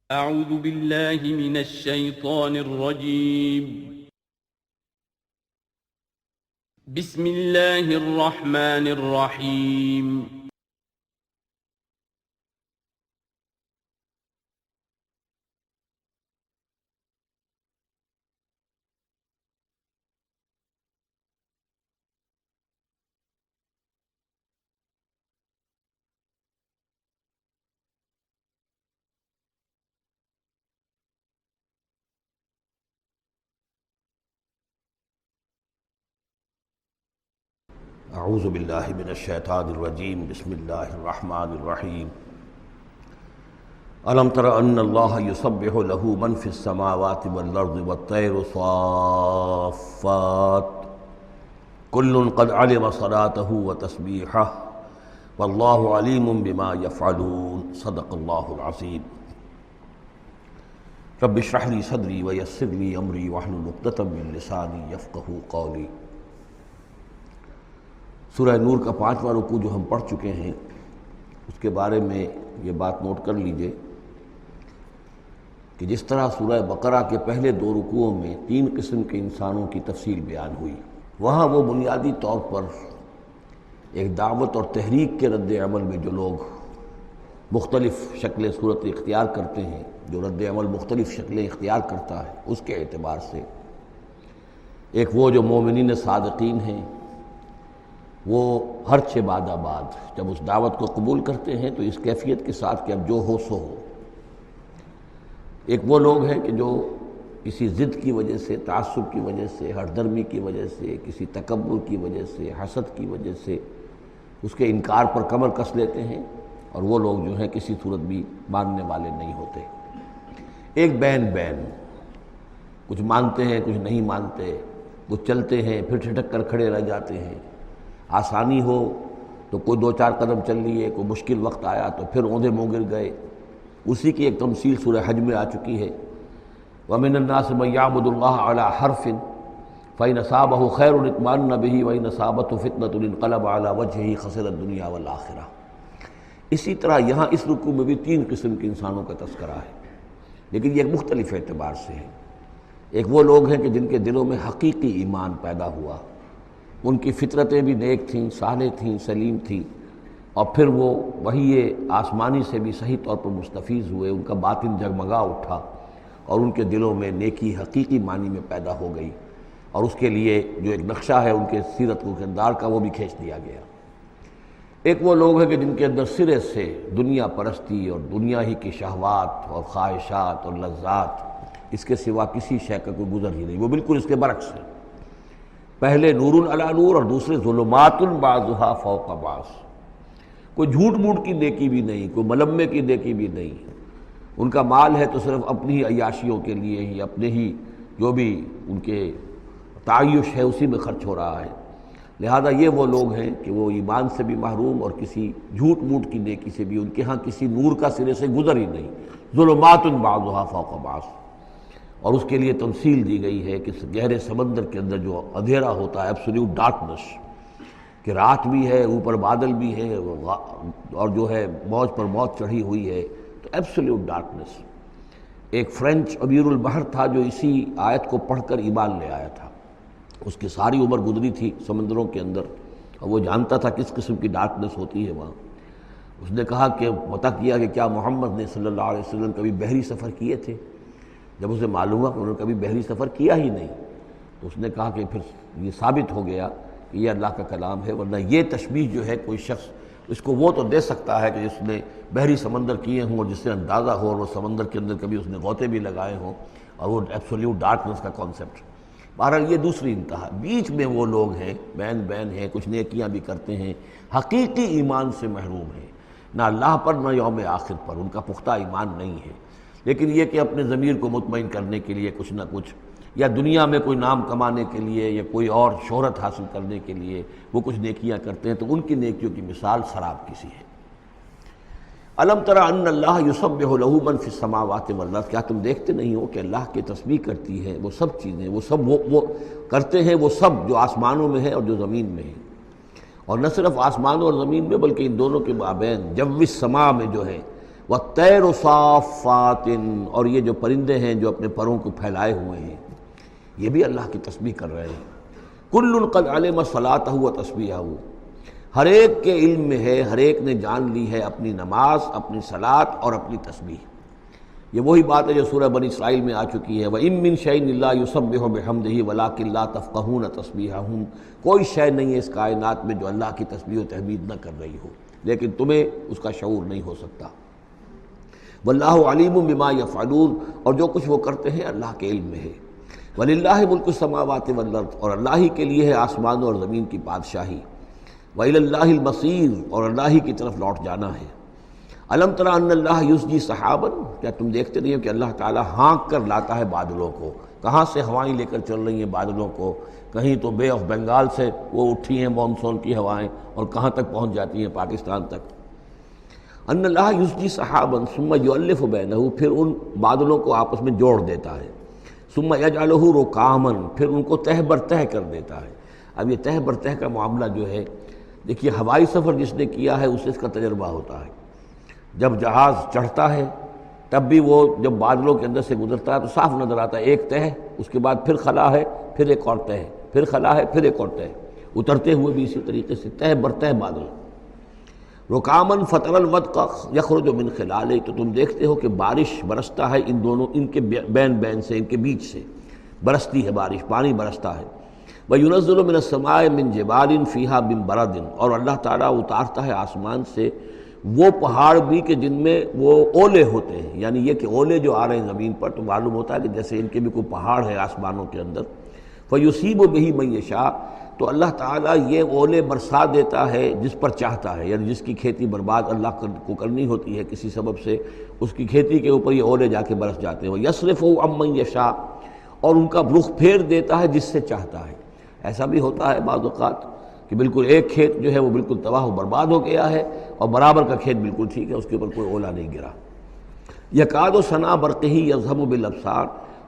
أعوذ بالله من الشيطان الرجيم. بسم الله الرحمن الرحيم. اعوذ باللہ من الشیطان الرجیم بسم اللہ الرحمن الرحیم الم تر ان اللہ یسبح له من فی السماوات والارض والطیر صافات کل قد علم صلاته وتسبیحہ واللہ علیم بما یفعلون صدق اللہ العظیم رب اشرح لی صدری ویسر لی امری واحلل عقدۃ من لسانی یفقہوا قولی۔ سورہ نور کا 5واں رکوع جو ہم پڑھ چکے ہیں اس کے بارے میں یہ بات نوٹ کر لیجئے کہ جس طرح سورہ بقرہ کے پہلے 2 رکوعوں میں 3 قسم کے انسانوں کی تفصیل بیان ہوئی، وہاں وہ بنیادی طور پر ایک دعوت اور تحریک کے رد عمل میں جو لوگ مختلف شکلیں صورت اختیار کرتے ہیں، جو رد عمل مختلف شکلیں اختیار کرتا ہے، اس کے اعتبار سے ایک وہ جو مومنین صادقین ہیں، وہ ہر چہ بعد آباد جب اس دعوت کو قبول کرتے ہیں تو اس کیفیت کے ساتھ کہ اب جو ہو سو ہو۔ ایک وہ لوگ ہیں کہ جو کسی ضد کی وجہ سے، تعصب کی وجہ سے، ہردرمی کی وجہ سے، کسی تکبر کی وجہ سے، حسد کی وجہ سے اس کے انکار پر کمر کس لیتے ہیں، اور وہ لوگ جو ہیں کسی صورت بھی ماننے والے نہیں ہوتے۔ ایک بین کچھ مانتے ہیں کچھ نہیں مانتے، کچھ چلتے ہیں پھر ٹھٹک کر کھڑے رہ جاتے ہیں، آسانی ہو تو کوئی 2-4 قدم چل لیے، کوئی مشکل وقت آیا تو پھر اوندھے منہ گر گئے۔ اسی کی ایک تمثیل سورہ حج میں آ چکی ہے، وَمِنَ النَّاسِ مَن يَعْبُدُ اللَّهَ عَلَى حَرْفٍ فَإِنْ أَصَابَهُ خَيْرٌ اطْمَأَنَّ بِهِ وَإِنْ أَصَابَتْهُ فِتْنَةٌ انقلب عَلَى وَجْهِهِ خَسِرَ الدُّنْيَا وَالْآخِرَةَ۔ اسی طرح یہاں اس رکوع میں بھی 3 قسم کے انسانوں کا تذکرہ ہے، لیکن یہ ایک مختلف اعتبار سے ہے۔ ایک وہ لوگ ہیں کہ جن کے دلوں میں حقیقی ایمان پیدا ہوا، ان کی فطرتیں بھی نیک تھیں، صالح تھیں، سلیم تھیں، اور پھر وہ وہی آسمانی سے بھی صحیح طور پر مستفیض ہوئے، ان کا باطن جگمگا اٹھا اور ان کے دلوں میں نیکی حقیقی معنی میں پیدا ہو گئی، اور اس کے لیے جو ایک نقشہ ہے ان کے سیرت و کردار کا وہ بھی کھینچ دیا گیا۔ ایک وہ لوگ ہیں کہ جن کے اندر سرے سے دنیا پرستی اور دنیا ہی کی شہوات اور خواہشات اور لذات، اس کے سوا کسی شے کا کوئی گزر ہی نہیں، وہ بالکل اس کے برعکس ہے۔ پہلے نور علی نور اور دوسرے ظلمات بعضها فوق بعض۔ کوئی جھوٹ موٹ کی نیکی بھی نہیں، کوئی ملمے کی نیکی بھی نہیں، ان کا مال ہے تو صرف اپنی ہی عیاشیوں کے لیے ہی، اپنے ہی جو بھی ان کے تعیش ہے اسی میں خرچ ہو رہا ہے۔ لہذا یہ وہ لوگ ہیں کہ وہ ایمان سے بھی محروم اور کسی جھوٹ موٹ کی نیکی سے بھی ان کے ہاں کسی نور کا سرے سے گزر ہی نہیں۔ ظلمات بعضها فوق بعض، اور اس کے لیے تمثیل دی گئی ہے کہ گہرے سمندر کے اندر جو اندھیرا ہوتا ہے، ایبسلیوٹ ڈارکنس، کہ رات بھی ہے، اوپر بادل بھی ہے، اور جو ہے موج پر موج چڑھی ہوئی ہے، تو ایبسلیوٹ ڈارکنس۔ ایک فرینچ امیر البحر تھا جو اسی آیت کو پڑھ کر ایمان لے آیا تھا، اس کی ساری عمر گزری تھی سمندروں کے اندر، اور وہ جانتا تھا کس قسم کی ڈارکنس ہوتی ہے وہاں۔ اس نے کہا کہ پتہ کیا کہ کیا محمد نے صلی اللہ علیہ وسلم کبھی بحری سفر کیے تھے؟ جب اسے معلوم ہوا کہ انہوں نے کبھی بحری سفر کیا ہی نہیں، تو اس نے کہا کہ پھر یہ ثابت ہو گیا کہ یہ اللہ کا کلام ہے، ورنہ یہ تشبیہ جو ہے کوئی شخص اس کو وہ تو دے سکتا ہے کہ جس نے بحری سمندر کیے ہوں اور جس سے اندازہ ہو، اور وہ سمندر کے اندر کبھی اس نے غوطے بھی لگائے ہوں، اور وہ ایبسولیوٹ ڈارکنس کا کانسیپٹ۔ بہرحال یہ دوسری انتہا۔ بیچ میں وہ لوگ ہیں، بین ہیں، کچھ نیکیاں بھی کرتے ہیں، حقیقی ایمان سے محروم ہیں، نہ اللہ پر نہ یوم آخر پر ان کا پختہ ایمان نہیں ہے، لیکن یہ کہ اپنے ضمیر کو مطمئن کرنے کے لیے کچھ نہ کچھ، یا دنیا میں کوئی نام کمانے کے لیے یا کوئی اور شہرت حاصل کرنے کے لیے وہ کچھ نیکیاں کرتے ہیں، تو ان کی نیکیوں کی مثال سراب کسی ہے۔ الم تر ان اللہ یسبح له من فی السماوات والارض، کیا تم دیکھتے نہیں ہو کہ اللہ کی تسبیح کرتی ہے وہ سب چیزیں، وہ سب وہ کرتے ہیں وہ سب جو آسمانوں میں ہے اور جو زمین میں ہے، اور نہ صرف آسمانوں اور زمین میں بلکہ ان دونوں کے مابین جو السماء میں جو ہے وَالطَّيْرُ صَافَّاتٍ، اور یہ جو پرندے ہیں جو اپنے پروں کو پھیلائے ہوئے ہیں یہ بھی اللہ کی تسبیح کر رہے ہیں۔ کُلٌّ قَدْ عَلِمَ صَلَاتَهُ وَتَسْبِيحَهُ، ہر ایک کے علم میں ہے، ہر ایک نے جان لی ہے اپنی نماز، اپنی صلاۃ اور اپنی تسبیح۔ یہ وہی بات ہے جو سورہ بنی اسرائیل میں آ چکی ہے، وَإِن مِّن شَيْءٍ إِلَّا يُسَبِّحُ بِحَمْدِهِ وَلَٰكِن لَّا تَفْقَهُونَ تَسْبِيحَهُمْ، کوئی شے نہیں ہے اس کائنات میں جو اللہ کی تسبیح و تحمید نہ کر رہی ہو، لیکن تمہیں اس کا شعور نہیں ہو سکتا۔ وَاللَّهُ عَلِيمٌ بِمَا يَفْعَلُونَ، اور جو کچھ وہ کرتے ہیں اللہ کے علم میں ہے۔ وَلِلَّهِ مُلْكُ السَّمَاوَاتِ وَالْأَرْضِ، اور اللہ ہی کے لیے ہے آسمانوں اور زمین کی بادشاہی۔ وَإِلَى اللَّهِ الْمَصِيرُ، اور اللہ ہی کی طرف لوٹ جانا ہے۔ الم تر ان اللہ یسجی سحابا، کیا تم دیکھتے نہیں ہو کہ اللہ تعالیٰ ہانک کر لاتا ہے بادلوں کو؟ کہاں سے ہوائیں لے کر چل رہی ہیں بادلوں کو؟ کہیں تو بے آف بنگال سے وہ اٹھی ہیں مانسون کی ہوائیں، اور کہاں تک پہنچ جاتی ہیں؟ پاکستان تک۔ ان اللہ یسجی سحابا ثم یؤلف بینہ، پھر ان بادلوں کو آپس میں جوڑ دیتا ہے۔ ثم یجعلہ رکاما، پھر ان کو تہ بر تہ کر دیتا ہے۔ اب یہ تہ بر تہ کا معاملہ جو ہے، دیکھیے ہوائی سفر جس نے کیا ہے اسے اس کا تجربہ ہوتا ہے۔ جب جہاز چڑھتا ہے تب بھی وہ جب بادلوں کے اندر سے گزرتا ہے تو صاف نظر آتا ہے ایک تہ، اس کے بعد پھر خلا ہے، پھر ایک اور تہ، پھر خلا ہے، پھر ایک اور تہ، اترتے ہوئے بھی اسی طریقے سے تہ بر تہ بادل۔ رکامن فطر الودق یخرج من خلالہ، تو تم دیکھتے ہو کہ بارش برستا ہے ان دونوں، ان کے بین سے، ان کے بیچ سے برستی ہے بارش، پانی برستا ہے۔ وَيُنَزِّلُ مِنَ السَّمَاءِ مِن جِبَالٍ فِيهَا مِن بَرَدٍ، اور اللہ تعالیٰ اتارتا ہے آسمان سے وہ پہاڑ بھی کہ جن میں وہ اولے ہوتے ہیں، یعنی یہ کہ اولے جو آ رہے ہیں زمین پر تو معلوم ہوتا ہے کہ جیسے ان کے بھی کوئی پہاڑ ہے آسمانوں کے اندر۔ فَيُصِيبُ بِهِ مَن يَشَاءُ، تو اللہ تعالیٰ یہ اولے برسا دیتا ہے جس پر چاہتا ہے، یعنی جس کی کھیتی برباد اللہ کو کرنی ہوتی ہے کسی سبب سے، اس کی کھیتی کے اوپر یہ اولے جا کے برس جاتے ہیں۔ وَيَصْرِفُهُ عَن مَّن يَشَاءُ، اور ان کا رخ پھیر دیتا ہے جس سے چاہتا ہے۔ ایسا بھی ہوتا ہے بعض اوقات کہ بالکل ایک کھیت جو ہے وہ بالکل تباہ و برباد ہو گیا ہے اور برابر کا کھیت بالکل ٹھیک ہے، اس کے اوپر کوئی اولا نہیں گرا۔ یکاد ثنا برقہ یذہب بالابصار،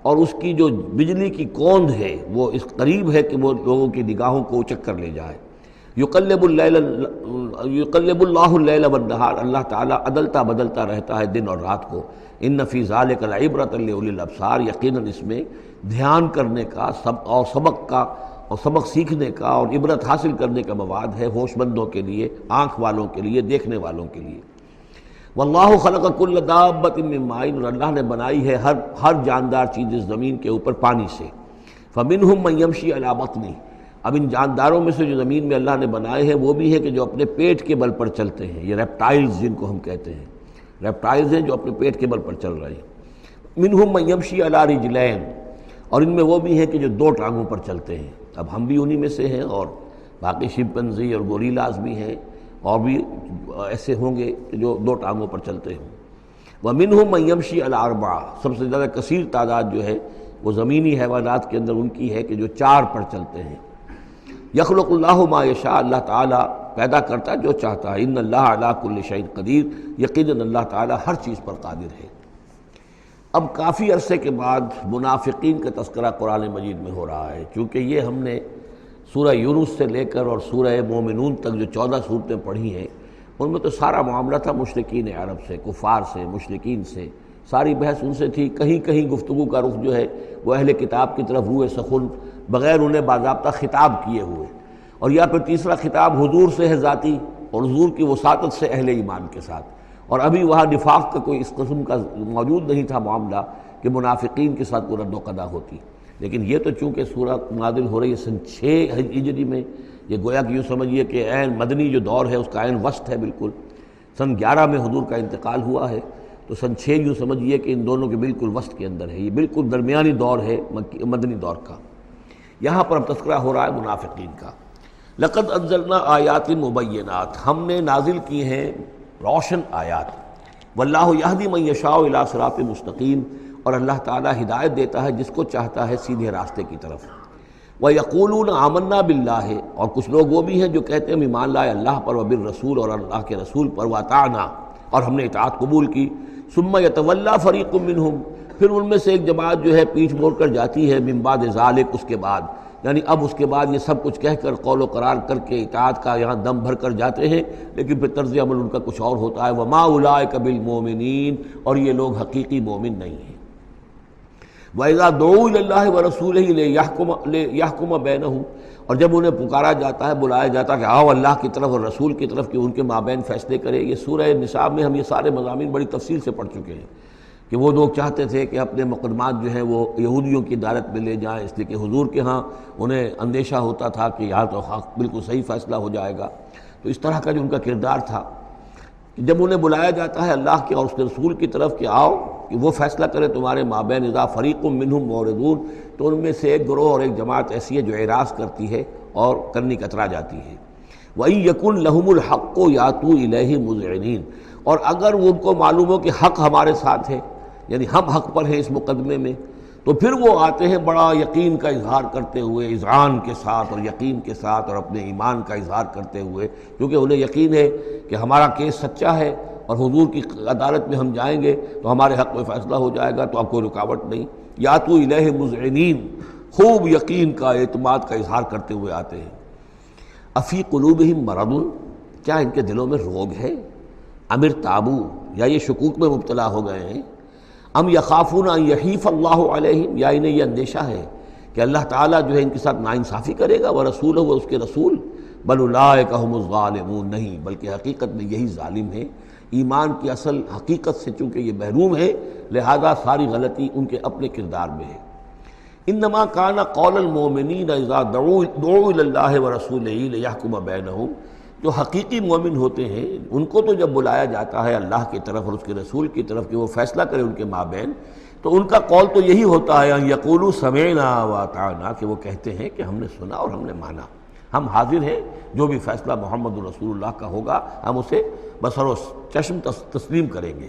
اور اس کی جو بجلی کی کوند ہے وہ اس قریب ہے کہ وہ لوگوں کی نگاہوں کو اچک کر لے جائے۔ یقلب اللہ اللیل والنہار، اللہ تعالیٰ عدلتا بدلتا رہتا ہے دن اور رات کو۔ ان فی ذلک لعبرۃ لاولی الابصار، یقیناً اس میں دھیان کرنے کا سبق سیکھنے کا اور عبرت حاصل کرنے کا مواد ہے ہوش مندوں کے لیے، آنکھ والوں کے لیے، دیکھنے والوں کے لیے۔ واللہ خلق کل دابۃ من ماء، اور اللہ نے بنائی ہے ہر جاندار چیز اس زمین کے اوپر پانی سے۔ فمنہم من یمشی علی بطنہ، اب ان جانداروں میں سے جو زمین میں اللہ نے بنائے ہیں وہ بھی ہے کہ جو اپنے پیٹ کے بل پر چلتے ہیں، یہ ریپٹائلز جن کو ہم کہتے ہیں، ریپٹائلز ہیں جو اپنے پیٹ کے بل پر چل رہے ہیں۔ منہم من یمشی علی رجلین، اور ان میں وہ بھی ہیں کہ جو دو ٹانگوں پر چلتے ہیں۔ اب ہم بھی انہی میں سے ہیں، اور باقی شمپنزی اور گوریلاز بھی ہیں، اور بھی ایسے ہوں گے کہ جو دو ٹانگوں پر چلتے ہوں۔ وَمِنْهُمْ مَنْ يَمْشِي عَلَىٰ أَرْبَعٍ، سب سے زیادہ کثیر تعداد جو ہے وہ زمینی حیوانات کے اندر ان کی ہے کہ جو چار پر چلتے ہیں۔ یخلق اللہ ما یشاء، اللہ تعالیٰ پیدا کرتا ہے جو چاہتا ہے۔ ان اللہ علی کل شیء قدیر، یقیناً اللہ تعالیٰ ہر چیز پر قادر ہے۔ اب کافی عرصے کے بعد منافقین کا تذکرہ قرآن مجید میں ہو رہا ہے، چونکہ یہ ہم نے سورہ یونس سے لے کر اور سورہ مومنون تک جو 14 صورتیں پڑھی ہیں ان میں تو سارا معاملہ تھا مشرکین عرب سے، کفار سے، مشرکین سے، ساری بحث ان سے تھی۔ کہیں کہیں گفتگو کا رخ جو ہے وہ اہل کتاب کی طرف روئے سخن، بغیر انہیں باضابطہ خطاب کیے ہوئے، اور یا پھر تیسرا خطاب حضور سے ہے ذاتی، اور حضور کی وساطت سے اہل ایمان کے ساتھ، اور ابھی وہاں نفاق کا کوئی اس قسم کا موجود نہیں تھا معاملہ کہ منافقین کے ساتھ کوئی رد و قضا ہوتی۔ لیکن یہ تو چونکہ سورہ نازل ہو رہی ہے سن 6 ہجری میں، یہ گویا کہ یوں سمجھیے کہ عین مدنی جو دور ہے اس کا عین وسط ہے، بالکل سن 11 میں حضور کا انتقال ہوا ہے، تو سن 6 یوں سمجھیے کہ ان دونوں کے بالکل وسط کے اندر ہے، یہ بالکل درمیانی دور ہے مدنی دور کا۔ یہاں پر اب تذکرہ ہو رہا ہے منافقین کا۔ لقد انزلنا آیات مبینات، ہم نے نازل کی ہیں روشن آیات۔ واللہ یہدی من یشاء الی صراط مستقیم، اور اللہ تعالیٰ ہدایت دیتا ہے جس کو چاہتا ہے سیدھے راستے کی طرف۔ وَيَقُولُونَ آمَنَّا بِاللَّهِ، اور کچھ لوگ وہ بھی ہیں جو کہتے ہیں ہم ایمان لائے اللہ پر، وبالرسول، اور اللہ کے رسول پر، وَأَطَعْنَا، اور ہم نے اطاعت قبول کی۔ ثُمَّ يَتَوَلَّىٰ فَرِيقٌ مِّنْهُمْ، پھر ان میں سے ایک جماعت جو ہے پیٹھ موڑ کر جاتی ہے، من بعد ذالک، اس کے بعد، یعنی اب اس کے بعد یہ سب کچھ کہہ کر قول و قرار کر کے اطاعت کا یہاں دم بھر کر جاتے ہیں، لیکن پھر طرز عمل ان کا کچھ اور ہوتا ہے۔ وما اولئک بالمؤمنین، اور یہ لوگ حقیقی مومن نہیں ہیں۔ وَإِذَا دُعُوا إِلَى اللَّهِ وَرَسُولِهِ لِيَحْكُمَ بَيْنَهُمْ، اور جب انہیں پکارا جاتا ہے، بلایا جاتا ہے کہ آؤ اللہ کی طرف اور رسول کی طرف کہ ان کے مابین فیصلے کرے۔ یہ سورہ نساء میں ہم یہ سارے مضامین بڑی تفصیل سے پڑھ چکے ہیں کہ وہ لوگ چاہتے تھے کہ اپنے مقدمات جو ہیں وہ یہودیوں کی عدالت میں لے جائیں، اس لیے کہ حضور کے ہاں انہیں اندیشہ ہوتا تھا کہ یہاں تو بالکل صحیح فیصلہ ہو جائے گا۔ تو اس طرح کا جو ان کا کردار تھا کہ جب انہیں بلایا جاتا ہے اللہ کے اور اس کے رسول کی طرف کہ آؤ کہ وہ فیصلہ کرے تمہارے مابین، اذا فریق منہم معرضون، تو ان میں سے ایک گروہ اور ایک جماعت ایسی ہے جو اعراض کرتی ہے اور کرنی کترا جاتی ہے۔ وَإِن يَكُن لَهُمُ الْحَقُّ يَأْتُوا إِلَيْهِ مُذْعِنِينَ، اور اگر وہ ان کو معلوم ہو کہ حق ہمارے ساتھ ہے، یعنی ہم حق پر ہیں اس مقدمے میں، تو پھر وہ آتے ہیں بڑا یقین کا اظہار کرتے ہوئے، اذعان کے ساتھ اور یقین کے ساتھ اور اپنے ایمان کا اظہار کرتے ہوئے، کیونکہ انہیں یقین ہے کہ ہمارا کیس سچا ہے اور حضور کی عدالت میں ہم جائیں گے تو ہمارے حق میں فیصلہ ہو جائے گا، تو اب کوئی رکاوٹ نہیں۔ یاتوا الیہ مذعنین، خوب یقین کا اعتماد کا اظہار کرتے ہوئے آتے ہیں۔ افی قلوبہم مرض، کیا ان کے دلوں میں روگ ہے؟ ام ارتابوا، یا یہ شکوک میں مبتلا ہو گئے ہیں؟ ام یخافون ان یحیف اللہ علیہم، یا انہیں یہ اندیشہ ہے کہ اللہ تعالیٰ جو ہے ان کے ساتھ ناانصافی کرے گا، ورسولہ، وہ اس کے رسول، بل اولئک هم الظالمون، نہیں بلکہ حقیقت میں یہی ظالم ہیں۔ ایمان کی اصل حقیقت سے چونکہ یہ محروم ہے، لہذا ساری غلطی ان کے اپنے کردار میں ہے۔ انما کان قول المؤمنین اذا دعوا الی اللہ ورسولہ لیحکم بینہم، جو حقیقی مومن ہوتے ہیں ان کو تو جب بلایا جاتا ہے اللہ کی طرف اور اس کے رسول کی طرف کہ وہ فیصلہ کرے ان کے مابین، تو ان کا قول تو یہی ہوتا ہے ان یقولوا سمعنا واطعنا، کہ وہ کہتے ہیں کہ ہم نے سنا اور ہم نے مانا، ہم حاضر ہیں، جو بھی فیصلہ محمد رسول اللہ کا ہوگا ہم اسے بصر و چشم تسلیم کریں گے۔